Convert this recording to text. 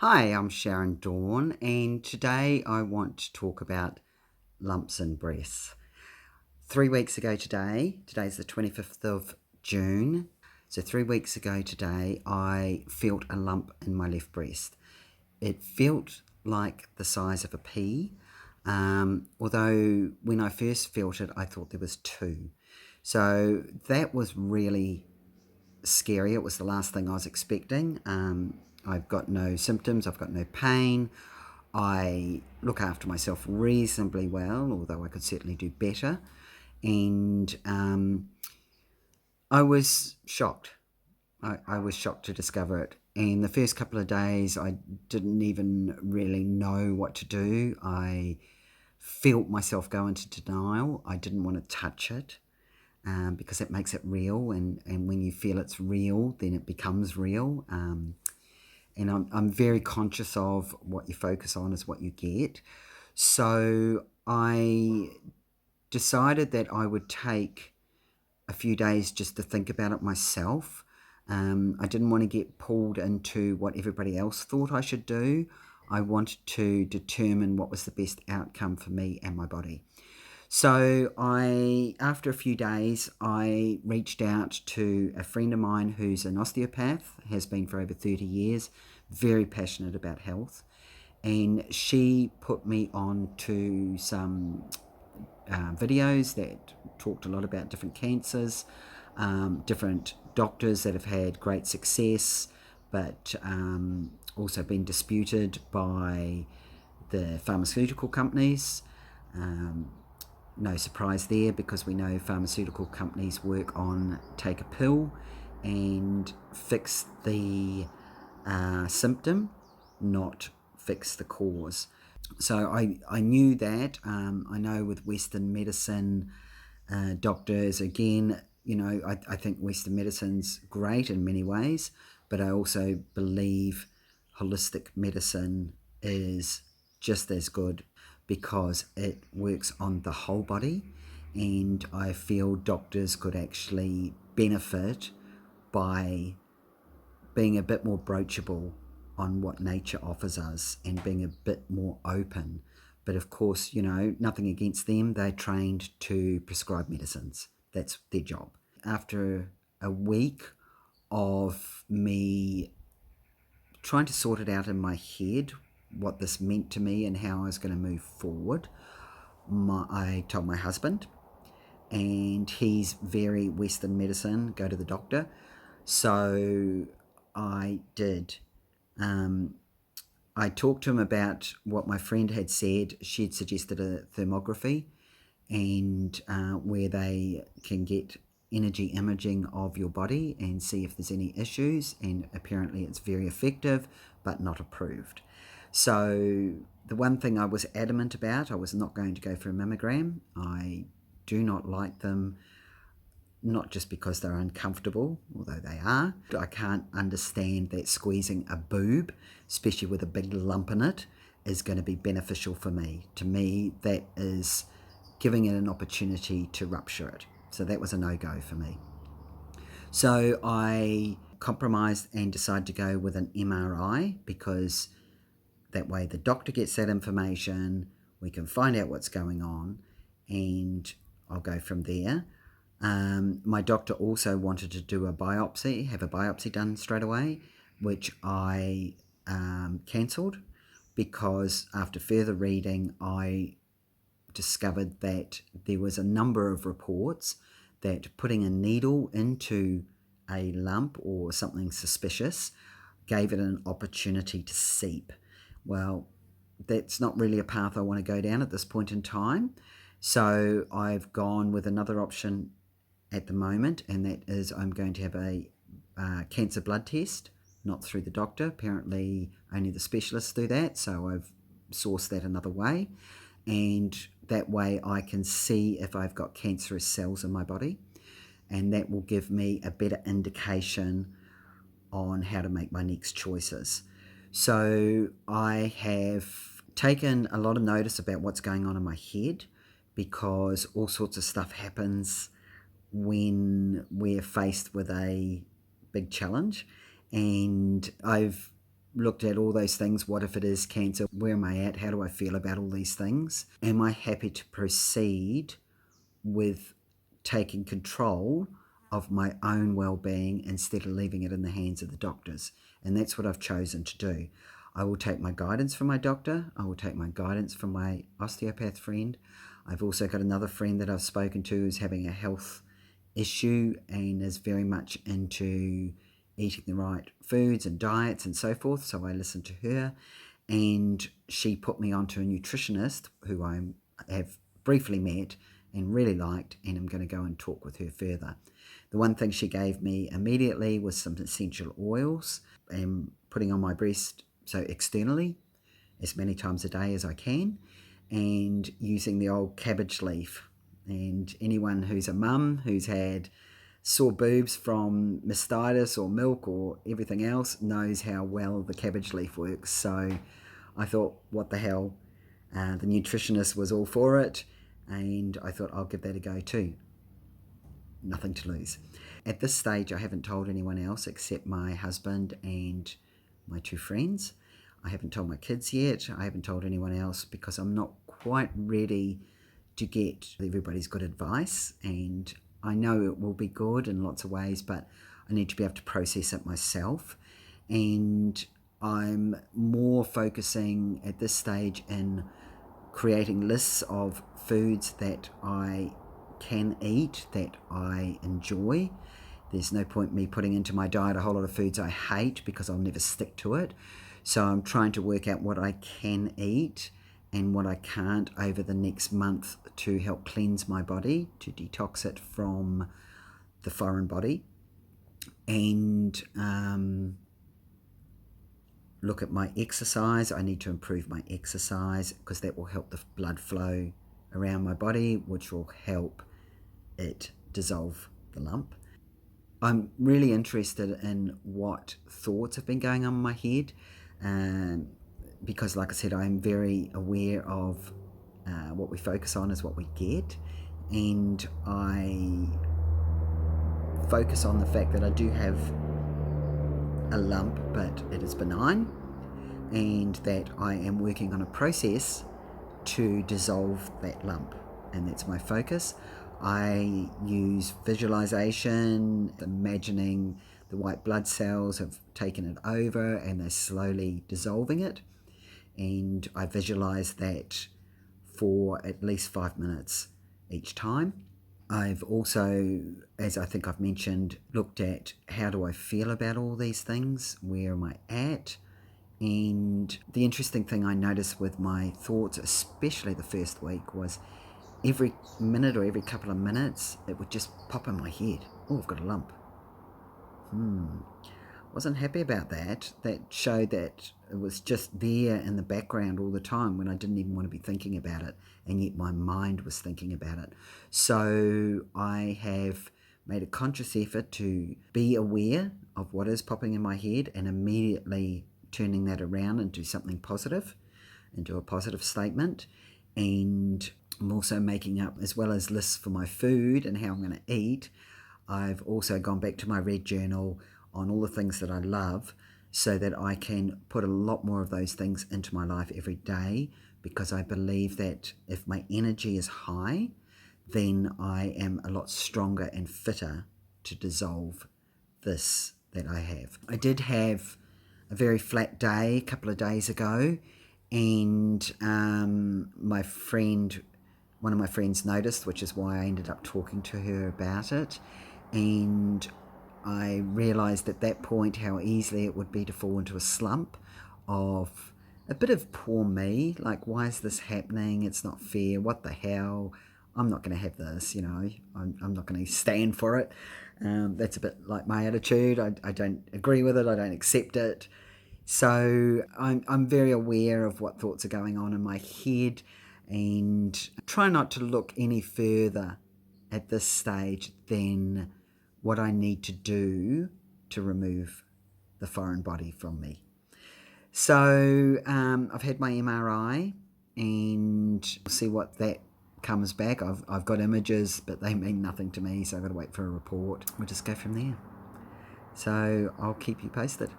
Hi, I'm Sharon Dawn, and today I want to talk about lumps in breasts. 3 weeks ago today's the 25th of June, so 3 weeks ago today, I felt a lump in my left breast. It felt like the size of a pea, although when I first felt it, I thought there was two. So that was really scary. It was the last thing I was expecting. I've got no symptoms, I've got no pain. I look after myself reasonably well, although I could certainly do better. And I was shocked. I was shocked to discover it. And the first couple of days, I didn't even really know what to do. I felt myself go into denial. I didn't want to touch it. Because it makes it real, and when you feel it's real, then it becomes real. And I'm very conscious of what you focus on is what you get. So I decided that I would take a few days just to think about it myself. I didn't want to get pulled into what everybody else thought I should do. I wanted to determine what was the best outcome for me and my body. So after a few days, I reached out to a friend of mine who's an osteopath, has been for over 30 years, very passionate about health. And she put me on to some videos that talked a lot about different cancers, different doctors that have had great success, but also been disputed by the pharmaceutical companies. No surprise there, because we know pharmaceutical companies work on take a pill and fix the symptom, not fix the cause. So I knew that. I know with Western medicine, doctors, again, I think Western medicine's great in many ways, but I also believe holistic medicine is just as good because it works on the whole body, and I feel doctors could actually benefit by being a bit more broachable on what nature offers us and being a bit more open. But of course, nothing against them. They're trained to prescribe medicines. That's their job. After a week of me trying to sort it out in my head, what this meant to me and how I was going to move forward, I told my husband, and he's very Western medicine, go to the doctor. So I did. I talked to him about what my friend had said. She had suggested a thermography, and where they can get energy imaging of your body and see if there's any issues, and apparently it's very effective but not approved. So the one thing I was adamant about, I was not going to go for a mammogram. I do not like them, not just because they're uncomfortable, although they are. I can't understand that squeezing a boob, especially with a big lump in it, is going to be beneficial for me. To me, that is giving it an opportunity to rupture it. So that was a no-go for me. So I compromised and decided to go with an MRI, because that way the doctor gets that information, we can find out what's going on, and I'll go from there. My doctor also wanted to do a biopsy, have a biopsy done straight away, which I cancelled, because after further reading, I discovered that there was a number of reports that putting a needle into a lump or something suspicious gave it an opportunity to seep. Well, that's not really a path I want to go down at this point in time. So I've gone with another option at the moment, and that is I'm going to have a cancer blood test, not through the doctor. Apparently only the specialists do that, so I've sourced that another way, and that way I can see if I've got cancerous cells in my body, and that will give me a better indication on how to make my next choices. So I have taken a lot of notice about what's going on in my head, because all sorts of stuff happens when we're faced with a big challenge. And I've looked at all those things. What if it is cancer? Where am I at? How do I feel about all these things? Am I happy to proceed with taking control of my own well-being instead of leaving it in the hands of the doctors? And that's what I've chosen to do. I will take my guidance from my doctor. I will take my guidance from my osteopath friend. I've also got another friend that I've spoken to who's having a health issue and is very much into eating the right foods and diets and so forth. So I listened to her, and she put me onto a nutritionist who I have briefly met and really liked, and I'm going to go and talk with her further. The one thing she gave me immediately was some essential oils and putting on my breast, so externally, as many times a day as I can, and using the old cabbage leaf. And anyone who's a mum who's had sore boobs from mastitis or milk or everything else knows how well the cabbage leaf works. So I thought, what the hell? The nutritionist was all for it, and I thought I'll give that a go too. Nothing to lose. At this stage, I haven't told anyone else except my husband and my two friends. I haven't told my kids yet. I haven't told anyone else because I'm not quite ready to get everybody's good advice, and I know it will be good in lots of ways, but I need to be able to process it myself. And I'm more focusing at this stage in creating lists of foods that I can eat, that I enjoy. There's no point me putting into my diet a whole lot of foods I hate because I'll never stick to it. So I'm trying to work out what I can eat and what I can't over the next month to help cleanse my body, to detox it from the foreign body, and look at my exercise. I need to improve my exercise because that will help the blood flow around my body, which will help it dissolve the lump. I'm really interested in what thoughts have been going on in my head, because like I said, I'm very aware of what we focus on is what we get, and I focus on the fact that I do have a lump, but it is benign, and that I am working on a process to dissolve that lump, and that's my focus. I use visualization, imagining the white blood cells have taken it over and they're slowly dissolving it, and I visualize that for at least 5 minutes each time. I've also, as I think I've mentioned, looked at how do I feel about all these things, where am I at, and the interesting thing I noticed with my thoughts, especially the first week, was every minute or every couple of minutes it would just pop in my head, oh, I've got a lump. Wasn't happy about that. That showed that it was just there in the background all the time when I didn't even want to be thinking about it, and yet my mind was thinking about it. So I have made a conscious effort to be aware of what is popping in my head and immediately turning that around into something positive, into a positive statement. And I'm also making up, as well as lists for my food and how I'm going to eat, I've also gone back to my red journal on all the things that I love so that I can put a lot more of those things into my life every day, because I believe that if my energy is high, then I am a lot stronger and fitter to dissolve this that I have. I did have a very flat day a couple of days ago, and one of my friends noticed, which is why I ended up talking to her about it, and I realised at that point how easily it would be to fall into a slump of a bit of poor me, like, why is this happening? It's not fair. What the hell? I'm not going to have this, I'm not going to stand for it. That's a bit like my attitude. I don't agree with it. I don't accept it. So I'm very aware of what thoughts are going on in my head, and try not to look any further at this stage than what I need to do to remove the foreign body from me. So I've had my MRI, and we'll see what that comes back. I've got images, but they mean nothing to me, so I've got to wait for a report. We'll just go from there. So I'll keep you posted.